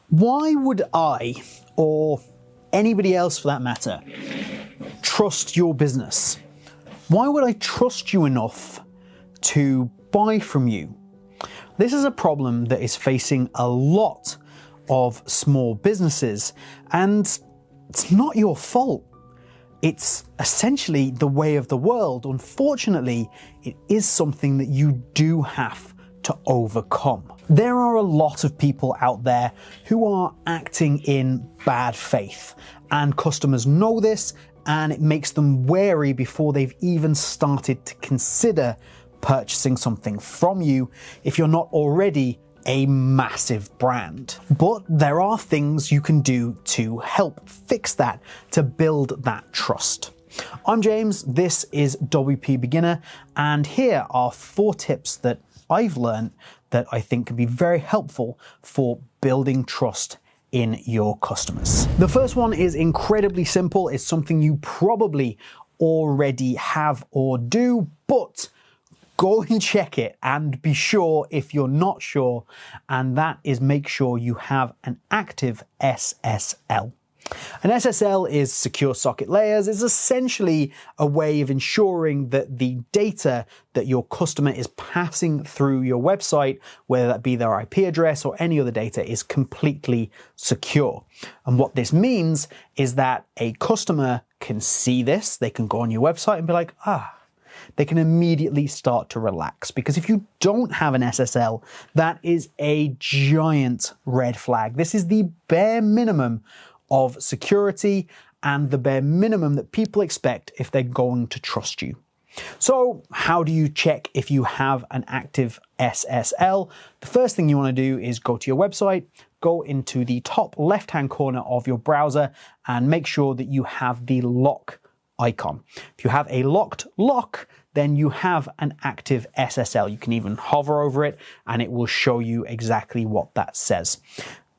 Why would I, or anybody else for that matter, trust your business? Why would I trust you enough to buy from you? This is a problem that is facing a lot of small businesses, and it's not your fault. It's essentially the way of the world. Unfortunately, it is something that you do have to overcome. There are a lot of people out there who are acting in bad faith, and customers know this, and it makes them wary before they've even started to consider purchasing something from you if you're not already a massive brand. But there are things you can do to help fix that, to build that trust. I'm James, this is WPBeginner, and here are 4 tips that I've learned that I think can be very helpful for building trust in your customers. The first one is incredibly simple. It's something you probably already have or do, but go and check it and be sure if you're not sure, and that is make sure you have an active SSL. An SSL is secure socket layers. It's essentially a way of ensuring that the data that your customer is passing through your website, whether that be their IP address or any other data, is completely secure. And what this means is that a customer can see this, they can go on your website and be like, they can immediately start to relax. Because if you don't have an SSL, that is a giant red flag. This is the bare minimum of security and the bare minimum that people expect if they're going to trust you. So how do you check if you have an active SSL? The first thing you want to do is go to your website, go into the top left-hand corner of your browser and make sure that you have the lock icon. If you have a locked lock, then you have an active SSL. You can even hover over it and it will show you exactly what that says.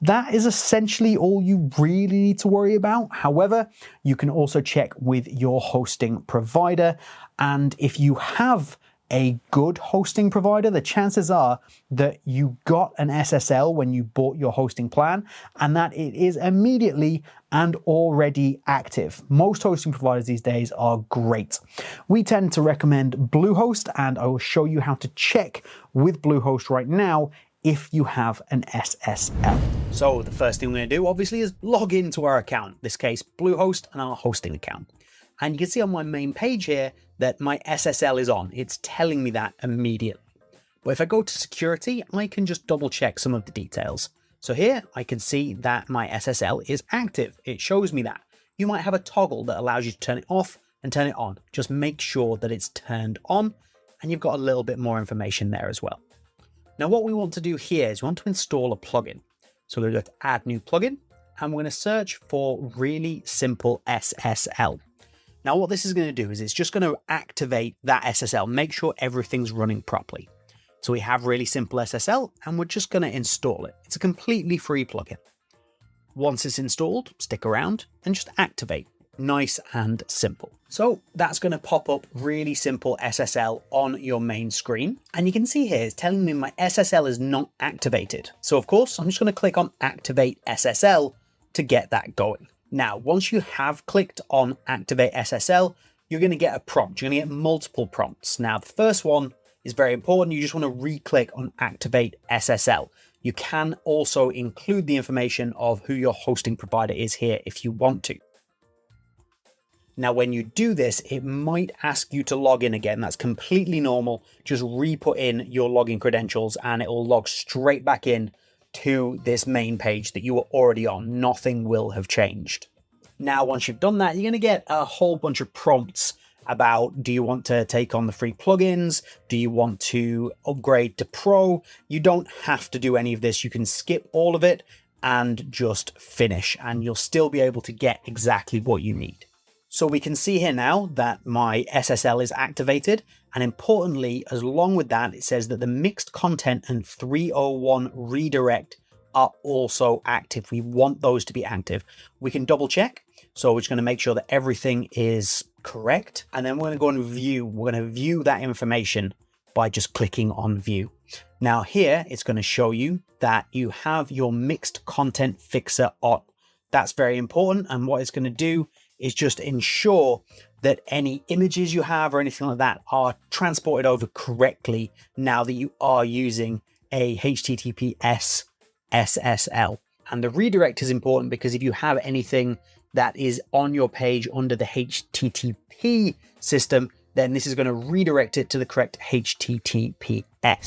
That is essentially all you really need to worry about. However, you can also check with your hosting provider. And if you have a good hosting provider, the chances are that you got an SSL when you bought your hosting plan and that it is immediately and already active. Most hosting providers these days are great. We tend to recommend Bluehost, and I will show you how to check with Bluehost right now if you have an SSL. So the first thing we're going to do obviously is log into our account, in this case Bluehost and our hosting account. And you can see on my main page here that my SSL is on. It's telling me that immediately. But if I go to security, I can just double check some of the details. So here I can see that my SSL is active. It shows me that. You might have a toggle that allows you to turn it off and turn it on. Just make sure that it's turned on and you've got a little bit more information there as well. Now what we want to do here is we want to install a plugin. So we're going to go to add new plugin and we're going to search for really simple SSL. Now what this is going to do is it's just going to activate that SSL, make sure everything's running properly. So we have really simple SSL and we're just going to install it. It's a completely free plugin. Once it's installed, stick around and just activate. Nice and simple. So that's going to pop up really simple SSL on your main screen. And you can see here it's telling me my SSL is not activated. So of course, I'm just going to click on Activate SSL to get that going. Now, once you have clicked on Activate SSL, you're going to get a prompt. You're going to get multiple prompts. Now, the first one is very important. You just want to re-click on Activate SSL. You can also include the information of who your hosting provider is here if you want to. Now, when you do this, it might ask you to log in again. That's completely normal. Just re-put in your login credentials and it will log straight back in to this main page that you were already on. Nothing will have changed. Now, once you've done that, you're going to get a whole bunch of prompts about, do you want to take on the free plugins? Do you want to upgrade to Pro? You don't have to do any of this. You can skip all of it and just finish, and you'll still be able to get exactly what you need. So we can see here now that my SSL is activated, and importantly, along with that, it says that the mixed content and 301 redirect are also active. We want those to be active. We can double check. So we're just going to make sure that everything is correct. And then we're going to go and view. We're going to view that information by just clicking on view. Now here, it's going to show you that you have your mixed content fixer on. That's very important. And what it's going to do is just ensure that any images you have or anything like that are transported over correctly now that you are using a HTTPS SSL. And the redirect is important because if you have anything that is on your page under the HTTP system, then this is going to redirect it to the correct HTTPS.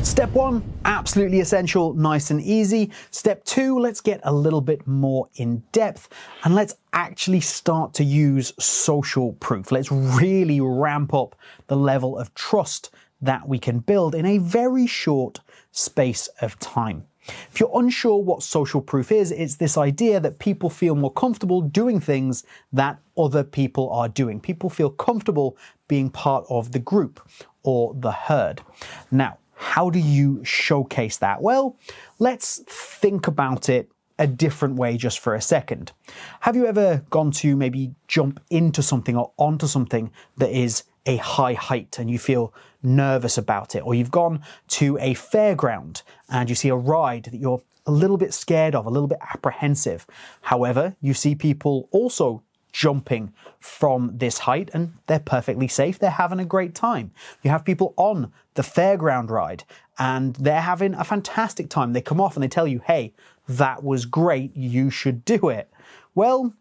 Step 1, absolutely essential, nice and easy. Step 2, let's get a little bit more in depth and let's actually start to use social proof. Let's really ramp up the level of trust that we can build in a very short space of time. If you're unsure what social proof is, it's this idea that people feel more comfortable doing things that other people are doing. People feel comfortable being part of the group or the herd. Now, how do you showcase that? Well, let's think about it a different way just for a second. Have you ever gone to maybe jump into something or onto something that is a high height and you feel nervous about it? Or you've gone to a fairground and you see a ride that you're a little bit scared of, a little bit apprehensive. However, you see people also jumping from this height and they're perfectly safe. They're having a great time. You have people on the fairground ride and they're having a fantastic time. They come off and they tell you, hey, that was great. You should do it. Well,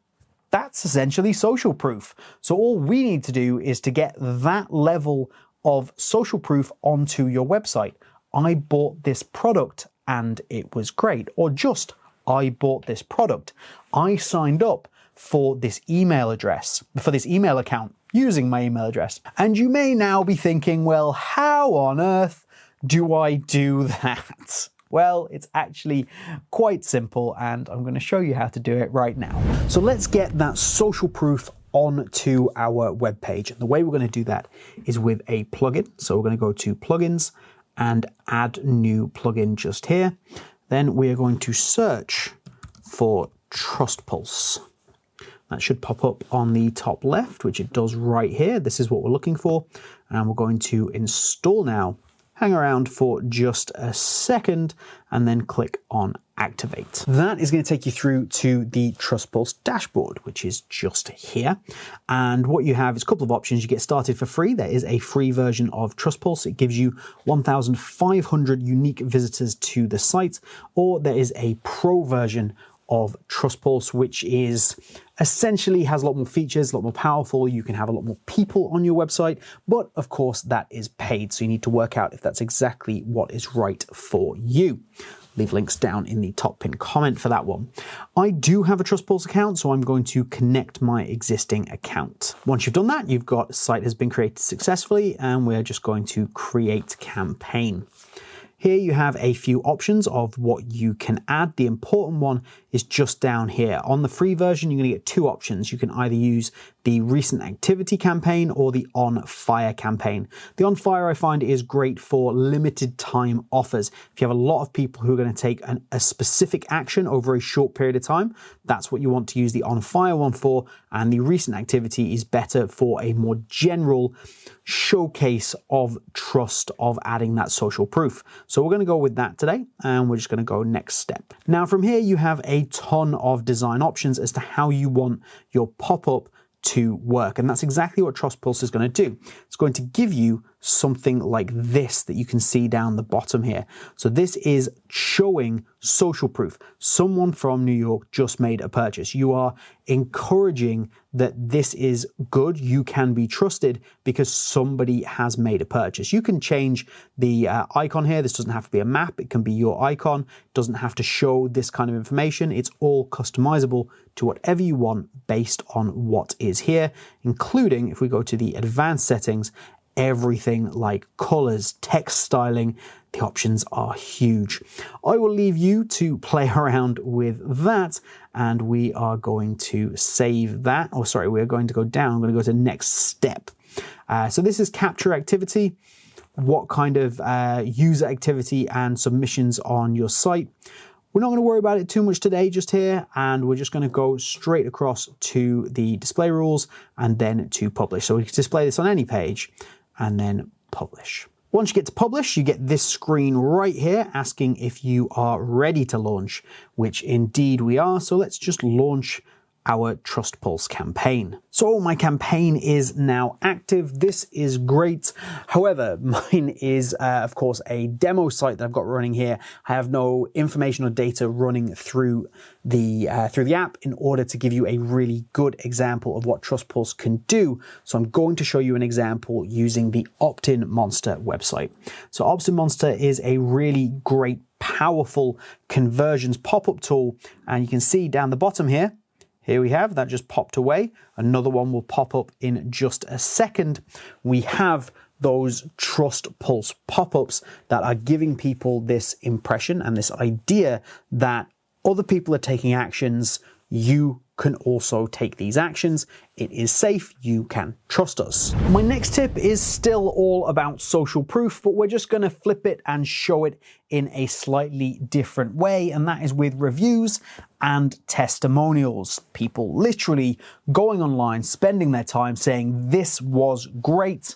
that's essentially social proof. So all we need to do is to get that level of social proof onto your website. I bought this product and it was great. Or just, I bought this product. I signed up for this email address, for this email account using my email address. And you may now be thinking, well, how on earth do I do that? Well, it's actually quite simple and I'm going to show you how to do it right now. So let's get that social proof onto our web page. And the way we're going to do that is with a plugin. So we're going to go to plugins and add new plugin just here. Then we are going to search for Trust Pulse. That should pop up on the top left, which it does right here. This is what we're looking for. And we're going to install now. Hang around for just a second and then click on activate. That is going to take you through to the Trust Pulse dashboard, which is just here. And what you have is a couple of options. You get started for free. There is a free version of Trust Pulse. It gives you 1,500 unique visitors to the site, or there is a pro version of Trust Pulse, which is essentially has a lot more features, a lot more powerful. You can have a lot more people on your website, but of course that is paid. So you need to work out if that's exactly what is right for you. Leave links down in the top pinned comment for that one. I do have a Trust Pulse account, so I'm going to connect my existing account. Once you've done that, you've got site has been created successfully, and we're just going to create campaign. Here you have a few options of what you can add. The important one is just down here. On the free version, you're going to get two options. You can either use the recent activity campaign or the on fire campaign. The on fire I find is great for limited time offers. If you have a lot of people who are going to take a specific action over a short period of time, that's what you want to use the on fire one for. And the recent activity is better for a more general showcase of trust, of adding that social proof. So we're going to go with that today, and we're just going to go next step. Now from here you have a ton of design options as to how you want your pop-up to work, and that's exactly what Trust Pulse is going to do. It's going to give you something like this that you can see down the bottom here. So this is showing social proof. Someone from New York just made a purchase. You are encouraging that this is good, you can be trusted because somebody has made a purchase. You can change the icon here. This doesn't have to be a map. It can be your icon. It doesn't have to show this kind of information. It's all customizable to whatever you want based on what is here, including if we go to the advanced settings, everything like colors, text styling, the options are huge. I will leave you to play around with that, and we are going to save that. Oh, sorry, we're going to go down. I'm going to go to next step. So this is capture activity. What kind of user activity and submissions on your site? We're not going to worry about it too much today, just here, and we're just going to go straight across to the display rules and then to publish. So we can display this on any page and then publish. Once you get to publish, you get this screen right here asking if you are ready to launch, which indeed we are. So let's just launch our Trust Pulse campaign. So my campaign is now active. This is great. However, mine is, of course, a demo site that I've got running here. I have no information or data running through the app in order to give you a really good example of what Trust Pulse can do. So I'm going to show you an example using the Opt-in Monster website. So Opt-in Monster is a really great, powerful conversions pop-up tool. And you can see down the bottom here, here we have, that just popped away. Another one will pop up in just a second. We have those Trust Pulse pop-ups that are giving people this impression and this idea that other people are taking actions. You can also take these actions. It is safe. You can trust us. My next tip is still all about social proof, but we're just going to flip it and show it in a slightly different way. And that is with reviews and testimonials. People literally going online, spending their time saying this was great.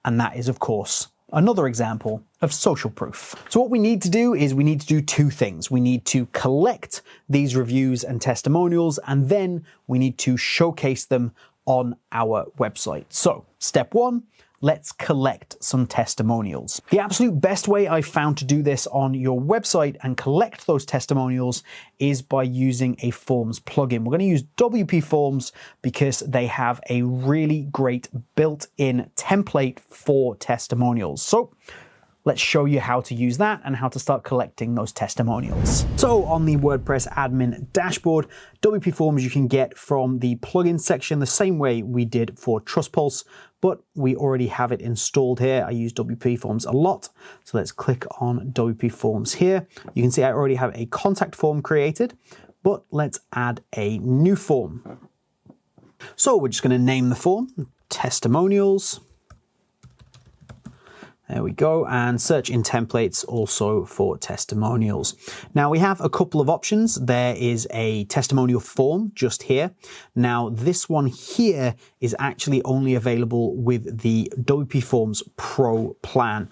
And that is, of course, another example of social proof. So what we need to do is we need to do two things. We need to collect these reviews and testimonials, and then we need to showcase them on our website. So step one, let's collect some testimonials. The absolute best way I've found to do this on your website and collect those testimonials is by using a Forms plugin. We're going to use WP Forms because they have a really great built-in template for testimonials. So let's show you how to use that and how to start collecting those testimonials. So on the WordPress admin dashboard, WP Forms you can get from the plugin section the same way we did for Trust Pulse, but we already have it installed here. I use WP Forms a lot. So let's click on WP Forms here. You can see I already have a contact form created, but let's add a new form. So we're just going to name the form Testimonials. There we go, and search in templates also for testimonials. Now we have a couple of options. There is a testimonial form just here. Now this one here is actually only available with the WP Forms Pro plan.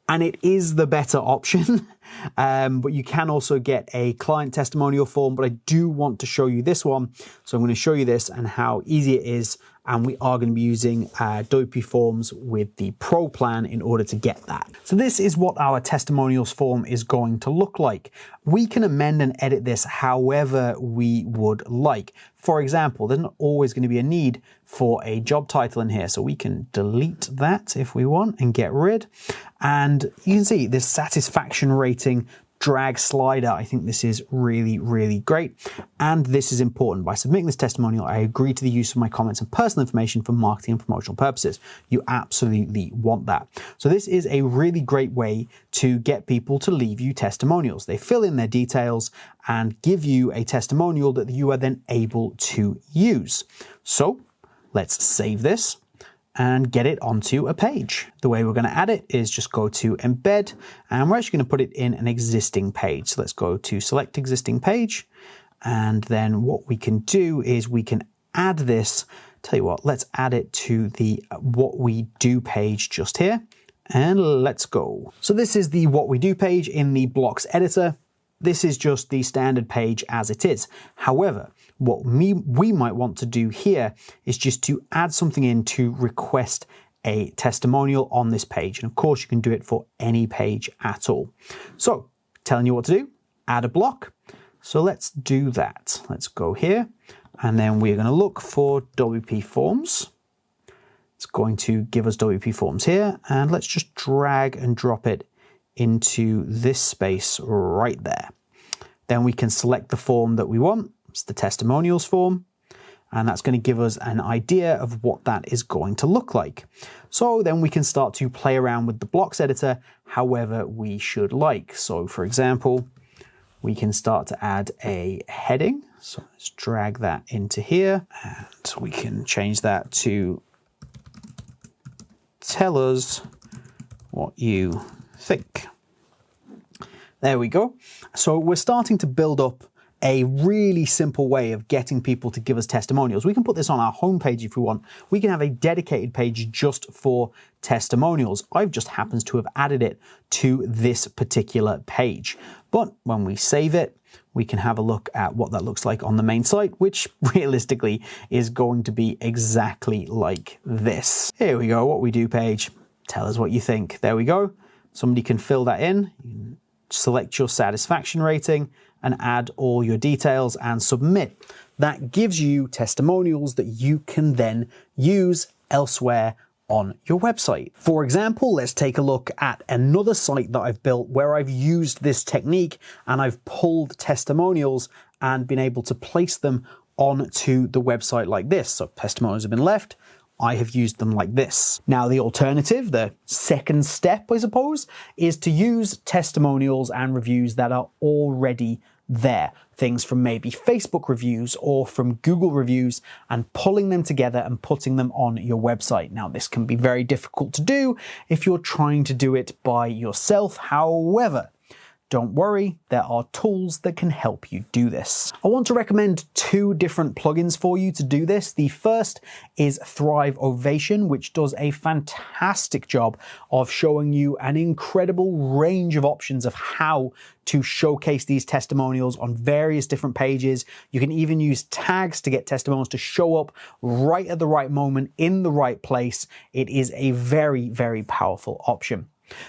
And it is the better option, but you can also get a client testimonial form, but I do want to show you this one. So I'm going to show you this and how easy it is. And we are going to be using WP Forms with the Pro plan in order to get that. So this is what our testimonials form is going to look like. We can amend and edit this however we would like. For example, there's not always going to be a need for a job title in here. So we can delete that if we want and get rid. And you can see this satisfaction rating drag slider. I think this is really, really great. And this is important. By submitting this testimonial, I agree to the use of my comments and personal information for marketing and promotional purposes. You absolutely want that. So this is a really great way to get people to leave you testimonials. They fill in their details and give you a testimonial that you are then able to use. So let's save this and get it onto a page. The way we're going to add it is just go to embed, and we're actually going to put it in an existing page. So let's go to select existing page. And then what we can do is we can add this. Tell you what, let's add it to the what we do page just here, and let's go. So this is the what we do page in the blocks editor. This is just the standard page as it is. However, what we might want to do here is just to add something in to request a testimonial on this page. And of course, you can do it for any page at all. So telling you what to do, add a block. So let's do that. Let's go here, and then we're going to look for WP Forms. It's going to give us WP Forms here, and let's just drag and drop it into this space right there. Then we can select the form that we want. It's the testimonials form, and that's going to give us an idea of what that is going to look like. So then we can start to play around with the blocks editor however we should like. So for example, we can start to add a heading. So let's drag that into here, and we can change that to tell us what you think. There we go. So we're starting to build up a really simple way of getting people to give us testimonials. We can put this on our homepage if we want. We can have a dedicated page just for testimonials. I've just happens to have added it to this particular page. But when we save it, we can have a look at what that looks like on the main site, which realistically is going to be exactly like this. Here we go, what we do page. Tell us what you think. There we go. Somebody can fill that in. You can select your satisfaction rating and add all your details and submit. That gives you testimonials that you can then use elsewhere on your website. For example, let's take a look at another site that I've built where I've used this technique and I've pulled testimonials and been able to place them onto the website like this. So testimonials have been left. I have used them like this. Now, the alternative, the second step, I suppose, is to use testimonials and reviews that are already there. Things from maybe Facebook reviews or from Google reviews, and pulling them together and putting them on your website. Now, this can be very difficult to do if you're trying to do it by yourself. However, don't worry, there are tools that can help you do this. I want to recommend two different plugins for you to do this. The first is Thrive Ovation, which does a fantastic job of showing you an incredible range of options of how to showcase these testimonials on various different pages. You can even use tags to get testimonials to show up right at the right moment in the right place. It is a very, very powerful option.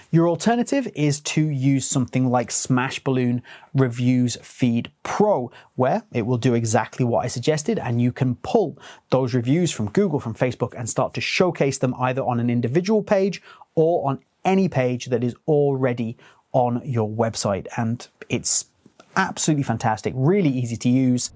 Your alternative is to use something like Smashballoon Reviews Feed Pro, where it will do exactly what I suggested, and you can pull those reviews from Google, from Facebook, and start to showcase them either on an individual page or on any page that is already on your website. And it's absolutely fantastic, really easy to use.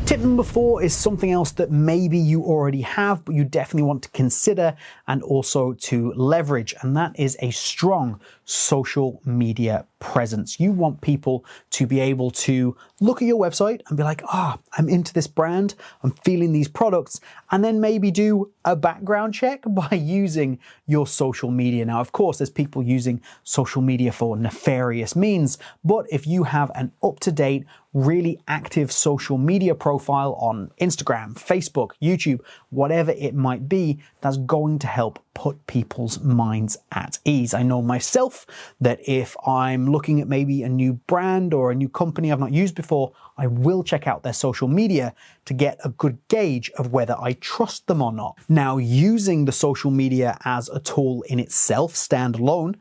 Tip number 4 is something else that maybe you already have, but you definitely want to consider and also to leverage, and that is a strong social media presence. You want people to be able to look at your website and be like, I'm into this brand, I'm feeling these products, and then maybe do a background check by using your social media. Now, of course, there's people using social media for nefarious means, but if you have an up-to-date, really active social media profile on Instagram, Facebook, YouTube, whatever it might be, that's going to help put people's minds at ease. I know myself that if I'm looking at maybe a new brand or a new company I've not used before, I will check out their social media to get a good gauge of whether I trust them or not. Now, using the social media as a tool in itself, standalone,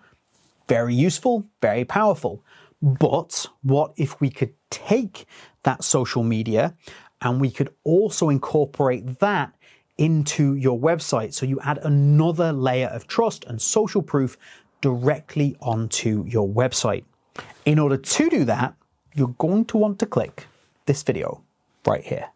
very useful, very powerful. But what if we could take that social media and we could also incorporate that into your website, so you add another layer of trust and social proof directly onto your website? In order to do that, you're going to want to click this video right here.